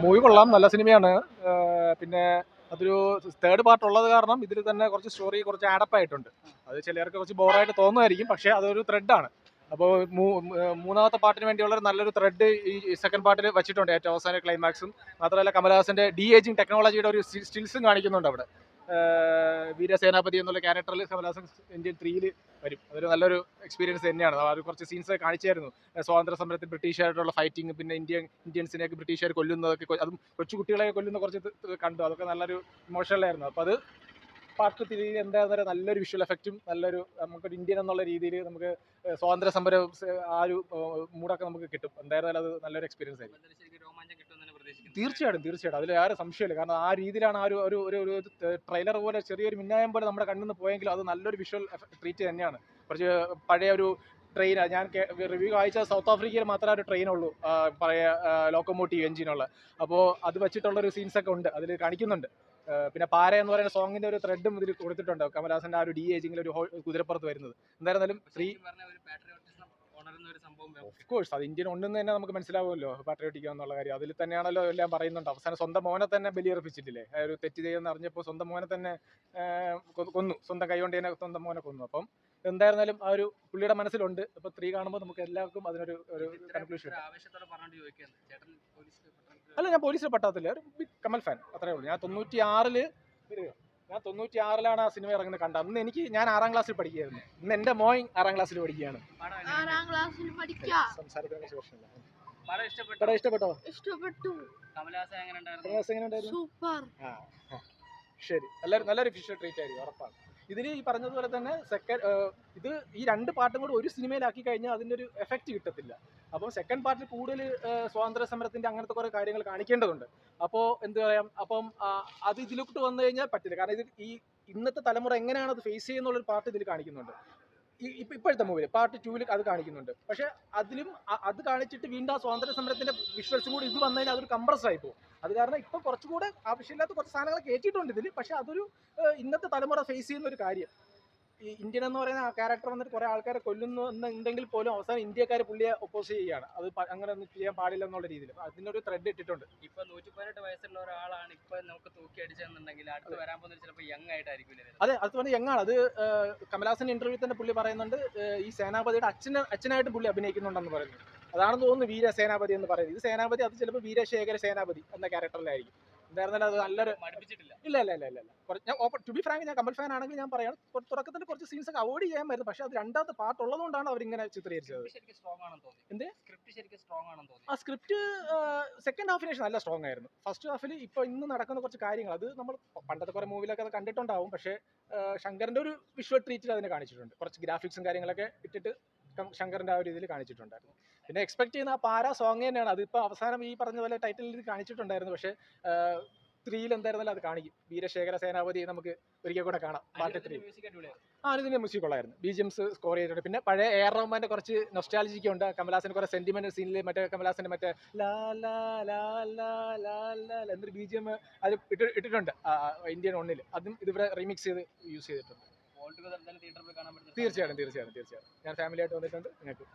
Movie കൊള്ളാം, നല്ല സിനിമയാണ്. പിന്നെ അതൊരു തേർഡ് പാർട്ട് ഉള്ളത് കാരണം ഇതിൽ തന്നെ കുറച്ച് സ്റ്റോറി കുറച്ച് ആഡപ്പ് ആയിട്ടുണ്ട്. അത് ചിലർക്ക് കുറച്ച് ബോറായിട്ട് തോന്നുമായിരിക്കും, പക്ഷേ അതൊരു ത്രെഡാണ്. അപ്പോൾ മൂന്നാമത്തെ പാർട്ടിന് വേണ്ടിയുള്ള ഒരു നല്ലൊരു ത്രെഡ് ഈ സെക്കൻഡ് പാർട്ടിൽ വെച്ചിട്ടുണ്ട്. ഏറ്റവും അവസാന ക്ലൈമാക്സും മാത്രമല്ല കമലഹാസന്റെ ഡി ഏജിങ് ടെക്നോളജിയുടെ ഒരു സ്റ്റിൽസും കാണിക്കുന്നുണ്ട് അവിടെ. വീരസേനാപതി എന്നുള്ള ക്യാരക്ടറിൽ കമലഹാസൻ ഇന്ത്യൻ 3 വരും. അതൊരു നല്ലൊരു എക്സ്പീരിയൻസ് തന്നെയാണ്. ആ ഒരു കുറച്ച് സീൻസ് കാണിച്ചായിരുന്നു. സ്വാതന്ത്ര്യ സമരത്തിൽ ബ്രിട്ടീഷുകാരായിട്ടുള്ള ഫൈറ്റിംഗ്, പിന്നെ ഇന്ത്യൻസിനെയൊക്കെ ബ്രിട്ടീഷുകാർ കൊല്ലുന്നതൊക്കെ, അതും കൊച്ചു കുട്ടികളെ കൊല്ലുന്ന കുറച്ച് കണ്ടു. അതൊക്കെ നല്ലൊരു ഇമോഷണലായിരുന്നു. അപ്പോൾ അത് പാർട്ട് 3 എന്തായാലും നല്ലൊരു വിഷ്വൽ എഫക്റ്റും നല്ലൊരു നമുക്കൊരു ഇന്ത്യൻ എന്നുള്ള രീതിയിൽ നമുക്ക് സ്വാതന്ത്ര്യ സമരം ആ ഒരു മൂടൊക്കെ നമുക്ക് കിട്ടും. എന്തായാലും അത് നല്ലൊരു എക്സ്പീരിയൻസ് ആയിരിക്കും. തീർച്ചയായിട്ടും അതിൽ ആരും സംശയമില്ല. കാരണം ആ രീതിയിലാണ് ആ ഒരു ഒരു ട്രെയിലർ പോലെ ചെറിയൊരു മിന്നായം പോലെ നമ്മുടെ കണ്ണിൽ നിന്ന് പോയെങ്കിലും അത് നല്ലൊരു വിഷ്വൽ ട്രീറ്റ് തന്നെയാണ്. കുറച്ച് പഴയ ഒരു ട്രെയിൻ, ഞാൻ റിവ്യൂ വായിച്ച സൗത്ത് ആഫ്രിക്കയിൽ മാത്രമേ ഒരു ട്രെയിൻ ഉള്ളൂ പഴയ ലോക്കോമോട്ടീവ് എഞ്ചിനുള്ള. അപ്പോൾ അത് വെച്ചിട്ടുള്ളൊരു സീൻസൊക്കെ ഉണ്ട്, അതിൽ കാണിക്കുന്നുണ്ട്. പിന്നെ പാര എന്ന് പറയുന്ന സോങ്ങിന്റെ ഒരു ത്രെഡും ഇതിൽ കൊടുത്തിട്ടുണ്ട്. കമലഹാസന്റെ ആ ഒരു ഡി ഏജിങ്ങിൽ ഒരു കുതിരപ്പുറത്ത് വരുന്നത് എന്തായിരുന്നാലും ഓഫ് കോഴ്സ് അത് ഇന്ത്യൻ ഉണ്ടെന്ന് തന്നെ നമുക്ക് മനസ്സിലാവുമല്ലോ, പാട്രിയോട്ടിക് എന്നുള്ള കാര്യം. അതിൽ തന്നെയാണല്ലോ എല്ലാം പറയുന്നുണ്ട്. അവസാനം സ്വന്തം മോനെ തന്നെ ബലിയർപ്പിച്ചിട്ടില്ലേ, ഒരു തെറ്റ് ചെയ്യുമെന്ന് അറിഞ്ഞപ്പോൾ സ്വന്തം മോനെ തന്നെ കൊന്നു, സ്വന്തം കൈകൊണ്ട് തന്നെ സ്വന്തം മോനെ കൊന്നു. അപ്പം എന്തായിരുന്നാലും ആ ഒരു പുള്ളിയുടെ മനസ്സിലുണ്ട്. അപ്പൊ 3 കാണുമ്പോൾ നമുക്ക് എല്ലാവർക്കും അതിനൊരു കൺക്ലൂഷൻ. അല്ല, ഞാൻ പോലീസിൽ പട്ടാത്തില്ല, ഒരു ബിഗ് കമൽ ഫാൻ, അത്രേ ഉള്ളൂ. ഞാൻ 96-ലാണ് ആ സിനിമ ഇറങ്ങുന്നത് കണ്ട. അന്ന് ഞാൻ 6ാം ക്ലാസ്സിൽ പഠിക്കുകയായിരുന്നു. ഇന്ന് എന്റെ മോൻ 6ാം ക്ലാസ്സിൽ പഠിക്കുകയാണ്. സംസാരത്തിന് പ്രശ്നമില്ല. ഇഷ്ടപ്പെട്ടോ? സൂപ്പർ. ശരി, നല്ലൊരു വിഷ്വൽ ട്രീറ്റ് ആയിരിക്കും, ഉറപ്പാണ്. ഇതിൽ ഈ പറഞ്ഞതുപോലെ തന്നെ ഇത് ഈ 2 പാർട്ടും കൂടെ ഒരു സിനിമയിലാക്കി കഴിഞ്ഞാൽ അതിൻ്റെ ഒരു എഫക്റ്റ് കിട്ടത്തില്ല. അപ്പോൾ സെക്കൻഡ് പാർട്ടിൽ കൂടുതൽ സ്വാതന്ത്ര്യ സമരത്തിന്റെ അങ്ങനത്തെ കുറേ കാര്യങ്ങൾ കാണിക്കേണ്ടതുണ്ട്. അപ്പോൾ എന്ത് പറയാം, അപ്പം അത് ഇതിലോട്ട് വന്നു കഴിഞ്ഞാൽ പറ്റില്ല. കാരണം ഇത് ഈ ഇന്നത്തെ തലമുറ എങ്ങനെയാണ് അത് ഫേസ് ചെയ്യുന്നുള്ളൊരു പാർട്ട് ഇതിൽ കാണിക്കുന്നുണ്ട്. ഇപ്പോഴത്തെ മൂവിയിൽ പാർട്ട് 2 അത് കാണിക്കുന്നുണ്ട്. പക്ഷെ അതിലും അത് കാണിച്ചിട്ട് വീണ്ടും ആ സ്വാതന്ത്ര്യ സമരത്തിന്റെ വിഷ്വൽസും കൂടി ഇത് വന്നു കഴിഞ്ഞാൽ അതൊരു കംപ്രസ് ആയി പോകും. അത് കാരണം ഇപ്പൊ കുറച്ചുകൂടെ ആവശ്യമില്ലാത്ത കുറച്ച് സാധനങ്ങൾ കയറ്റിയിട്ടുണ്ട് ഇതിൽ. പക്ഷെ അതൊരു ഇന്നത്തെ തലമുറ ഫേസ് ചെയ്യുന്ന ഒരു കാര്യം. ഈ ഇന്ത്യൻ എന്ന് പറയുന്ന ആ ക്യാരക്ടർ വന്നിട്ട് കുറെ ആൾക്കാരെ കൊല്ലുന്നു എന്നുണ്ടെങ്കിൽ പോലും അവസാനം ഇന്ത്യക്കാർ പുള്ളിയെ ഒപ്പോസ് ചെയ്യുകയാണ്. അത് അങ്ങനെ ഒന്നും ചെയ്യാൻ പാടില്ല എന്നുള്ള രീതിയിൽ അതിനൊരു ത്രെഡ് ഇട്ടിട്ടുണ്ട്. ഇപ്പൊ 118 വയസ്സുള്ള ഒരാളാണ് ഇപ്പൊ നമുക്ക് തൂക്കി അടിച്ചെന്നുണ്ടെങ്കിൽ അടുത്ത് വരാൻ പോകുന്നത് ചിലപ്പോൾ യങ് ആയിട്ടായിരിക്കും. അതെ, അത് പറഞ്ഞ യങ് ആണ്. അത് കമലഹാസൻ ഇന്റർവ്യൂ തന്നെ പുള്ളി പറയുന്നുണ്ട്, ഈ സേനാപതിയുടെ അച്ഛനായിട്ട് പുള്ളി അഭിനയിക്കുന്നുണ്ടെന്ന് പറയുന്നു. അതാണെന്ന് തോന്നുന്നു വീരസേനാപതി എന്ന് പറയുന്നത്. ഇത് സേനാപതി, അത് ചിലപ്പോൾ വീരശേഖര സേനാപതി എന്ന ക്യാരക്ടറിലായിരിക്കും. എന്തായിരുന്നാലും അത് നല്ലൊരു ഇല്ല. ഞാൻ ടു ബി ഫ്രാങ്ക്, ഞാൻ കമൽ ഫാൻ ആണെങ്കിൽ ഞാൻ പറയാം, തുടക്കത്തിൽ കുറച്ച് സീൻസ് ഒക്കെ അവോയ്ഡ് ചെയ്യാൻ പറ്റും. പക്ഷെ അത് 2ാമത്തെ പാർട്ട് ഉള്ളതുകൊണ്ടാണ് അവരിങ്ങനെ ചിത്രീകരിച്ചത്. ആ സ്ക്രിപ്റ്റ് സെക്കൻഡ് ഹാഫിന് ശേഷം നല്ല സ്ട്രോങ് ആയിരുന്നു. ഫസ്റ്റ് ഹാഫിൽ ഇപ്പൊ ഇന്ന് നടക്കുന്ന കുറച്ച് കാര്യങ്ങൾ അത് നമ്മൾ പണ്ടത്തെ കുറെ മൂവിലൊക്കെ അത് കണ്ടിട്ടുണ്ടാവും. പക്ഷേ ശങ്കറിന്റെ ഒരു വിഷ്വൽ ട്രീറ്റിൽ അതിനെ കാണിച്ചിട്ടുണ്ട്. കുറച്ച് ഗ്രാഫിക്സും കാര്യങ്ങളൊക്കെ ഇട്ടിട്ട് ശങ്കറിന്റെ ആ ഒരു ഇതിൽ കാണിച്ചിട്ടുണ്ടായിരുന്നു. പിന്നെ എക്സ്പെക്ട് ചെയ്യുന്ന ആ പാര സോങ് തന്നെയാണ്. അതിപ്പോൾ അവസാനം ഈ പറഞ്ഞ പോലെ ടൈറ്റിലിൽ കാണിച്ചിട്ടുണ്ടായിരുന്നു. പക്ഷേ 3 എന്തായിരുന്നാലും അത് കാണിക്കും. വീരശേഖര സേനാപതി നമുക്ക് ഒരിക്കൽ കൂടെ കാണാം പാർട്ട് 3. ഇതിന്റെ മ്യൂസിക് ഉള്ളായിരുന്നു, ബിജിഎംസ് സ്കോർ ചെയ്തിട്ടുണ്ട്. പിന്നെ പഴയ എ ആർ റഹ്മാന്റെ കുറച്ച് നൊസ്റ്റാൾജിക്ക് ഉണ്ട്. കമലഹാസന്റെ കുറെ സെന്റിമെന്റ് സീനിൽ മറ്റേ കമലഹാസന്റെ മറ്റേ ലാ ലാ ലാ ലാ ലാ ലാ എന്നൊരു ബിജിഎം അത് ഇട്ടിട്ടുണ്ട് ഇന്ത്യൻ 1-ൽ. അതും ഇതിവിടെ റീമിക്സ് ചെയ്ത് യൂസ് ചെയ്തിട്ടുണ്ട്. തീർച്ചയായിട്ടും ഞാൻ ഫാമിലി ആയിട്ട് വന്നിട്ടുണ്ട്. നിങ്ങൾക്ക്